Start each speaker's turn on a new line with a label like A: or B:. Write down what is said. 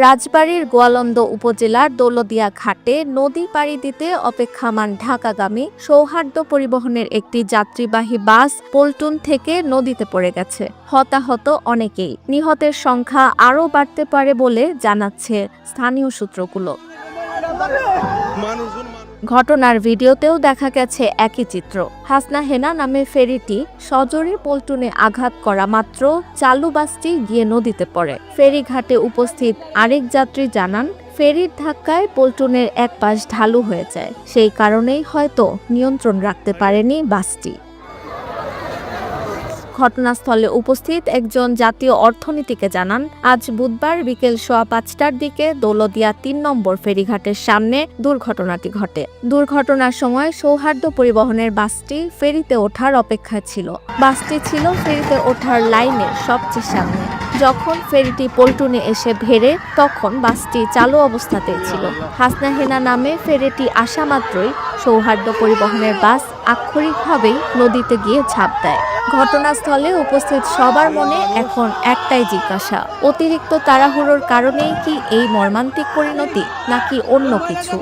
A: রাজবাড়ীর গোয়ালন্দ উপজেলার দৌলতদিয়া ঘাটে নদী পাড়ি দিতে অপেক্ষমাণ ঢাকাগামী সৌহার্দ্য পরিবহনের একটি যাত্রীবাহী বাস পল্টন থেকে নদীতে পড়ে গেছে। হতাহত অনেকেই, নিহতের সংখ্যা আরও বাড়তে পারে বলে জানাচ্ছে স্থানীয় সূত্রগুলো। ঘটনার ভিডিওতেও দেখা গেছে একই চিত্র। হাসনা হেনা নামের ফেরিটি সজোরে পল্টনে আঘাত করা মাত্র চালু বাসটি গিয়ে নদীতে পড়ে। ফেরিঘাটে উপস্থিত আরেক যাত্রী জানান, ফেরির ধাক্কায় পল্টনের এক পাশ ঢালু হয়ে যায়, সেই কারণেই হয়তো নিয়ন্ত্রণ রাখতে পারেনি বাসটি। ঘটনাস্থলে উপস্থিত একজন জাতীয় অর্থনীতিকে জানান, আজ বুধবার বিকেল ৫:১৫টার দিকে দৌলতদিয়া ৩ নম্বর ফেরিঘাটের সামনে দুর্ঘটনাটি ঘটে। দুর্ঘটনার সময় সৌহার্দ্য পরিবহনের বাসটি ফেরিতে ওঠার অপেক্ষায় ছিল। বাসটি ছিল ফেরিতে ওঠার লাইনের সবচেয়ে সামনে। যখন ফেরিটি পল্টনে এসে ভেড়ে, তখন বাসটি চালু অবস্থাতেই ছিল। হাসনা হেনা নামে ফেরিটি আসা মাত্রই সৌহার্দ্য পরিবহনের বাস আক্ষরিকভাবেই নদীতে গিয়ে ঝাঁপ দেয়। ঘটনাস্থলে উপস্থিত সবার মনে এখন একটাই জিজ্ঞাসা, অতিরিক্ত তাড়াহুড়োর কারণেই কি এই মর্মান্তিক পরিণতি, নাকি অন্য কিছু?